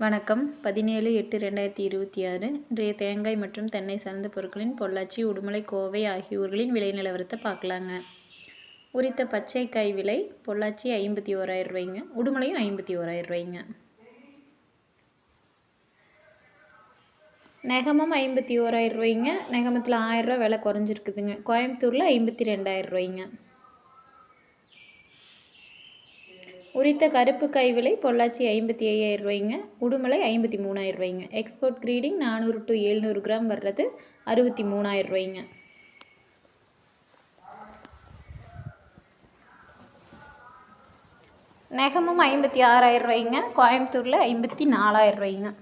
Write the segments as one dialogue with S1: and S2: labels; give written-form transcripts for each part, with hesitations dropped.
S1: வணக்கம். 17/8/2026 இன்றைய தேங்காய் மற்றும் தென்னை சார்ந்த பொருட்களின் பொள்ளாச்சி, உடுமலை, கோவை ஆகிய ஊர்களின் விலை நிலவரத்தை பார்க்கலாங்க. உரித்த பச்சை காய் விலை பொள்ளாச்சி 51,000 ரூபாய்ங்க, உடுமலையும் 51,000 ரூபாய்ங்க. நெகமம் 51,000 ரூபாய்ங்க, நெகமத்தில் 1000 ரூபா விலை குறைஞ்சிருக்குதுங்க. கோயம்புத்தூரில் 52,000 ரூபாய்ங்க. உரித்த கருப்பு காய் விலை பொள்ளாச்சி 55,000 ரூபாய்ங்க, உடுமலை 53,000 ரூபாய்ங்க. எக்ஸ்போர்ட் கிரீடிங் 400 to 700 கிராம் வர்றது 63,000 ரூபாய்ங்க. நெகமும் 56,000 ரூபாய்ங்க, கோயம்புத்தூரில் 54,000 ரூபாய்ங்க.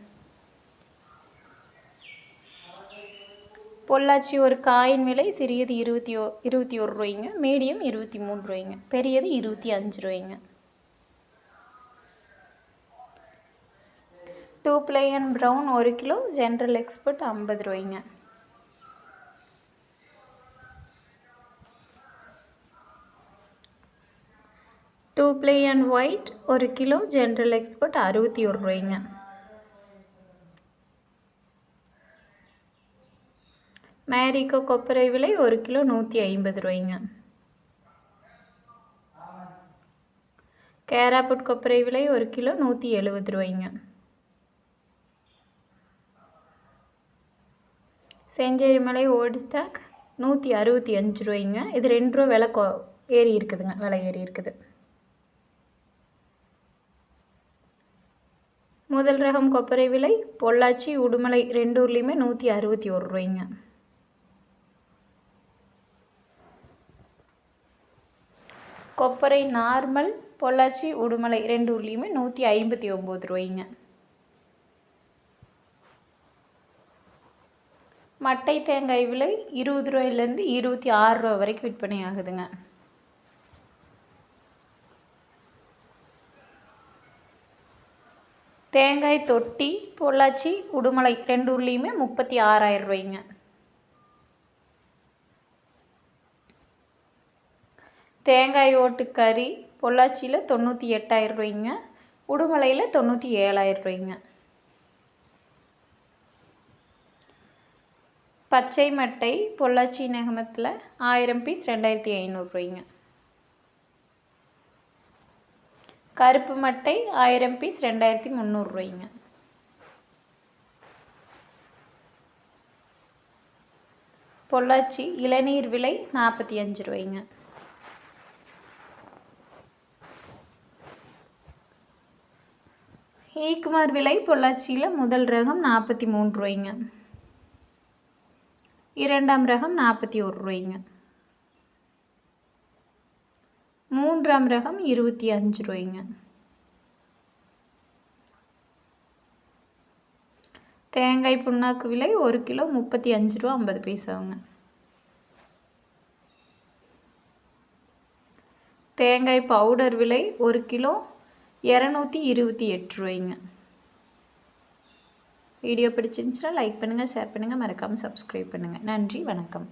S1: பொள்ளாச்சி ஒரு காயின் விலை சிறியது 21 ரூபாய்ங்க, மீடியம் 23 ரூபாய்ங்க, பெரியது 25 ரூபாய்ங்க. 2 plain brown 1 கிலோ, ஜென்ரல் எக்ஸ்பர்ட் 50 ரூபாய்ங்க. டூ plain white 1 கிலோ, ஜென்ரல் எக்ஸ்பர்ட் 61 ரூபாய்ங்க. மேரிகோ கொப்பரை விலை 1 கிலோ 150 ரூபாய்ங்க. கேராப்புட் கொப்பரை விலை 1 கிலோ 170 ரூபாய்ங்க. செஞ்சேரிமலை ஓல்டு ஸ்டாக் 165 ரூபாய்ங்க. இது 2 ரூபா விலை ஏறி இருக்குதுங்க, விலை ஏறி இருக்குது. முதல் ரகம் கொப்பரை விலை பொள்ளாச்சி, உடுமலை 2 ஊர்லேயுமே 161 ரூபாய்ங்க. கொப்பரை நார்மல் பொள்ளாச்சி, உடுமலை 2 ஊர்லேயுமே 159 ரூபாய்ங்க. மட்டை தேங்காய் விலை 20 ரூபாயிலேருந்து 26 ரூபா வரைக்கும் விற்பனை ஆகுதுங்க. தேங்காய் தொட்டி பொள்ளாச்சி, உடுமலை 2 ஊர்லேயுமே 36,000 ரூபாய்ங்க. தேங்காய் ஓட்டு கறி பொள்ளாச்சியில் 98,000 ரூபாய்ங்க, உடுமலையில் 97,000 ரூபாய்ங்க. பச்சை மட்டை பொள்ளாச்சி நெகமத்தில் 1000 பீஸ் 2,500 ரூபாய்ங்க. கருப்பு மட்டை 1000 பீஸ் 2,300 ரூபாய்ங்க. பொள்ளாச்சி இளநீர் விலை 45 ரூபாய்ங்க. ஈக்குமார் விலை பொள்ளாச்சியில் முதல் ரகம் 43 ரூபாய்ங்க, இரண்டாம் ரகம் 41 ரூபாய்ங்க, மூன்றாம் ரகம் 25 ரூபாய்ங்க. தேங்காய் புண்ணாக்கு விலை 1 கிலோ 35 ரூபா 50 பைசாவுங்க. தேங்காய் பவுடர் விலை 1 கிலோ 228 ரூபாய்ங்க. வீடியோ பிடிச்சிருந்துச்சுன்னா லைக் பண்ணுங்கள், ஷேர் பண்ணுங்கள், மறக்காமல் சப்ஸ்கிரைப் பண்ணுங்கள். நன்றி, வணக்கம்.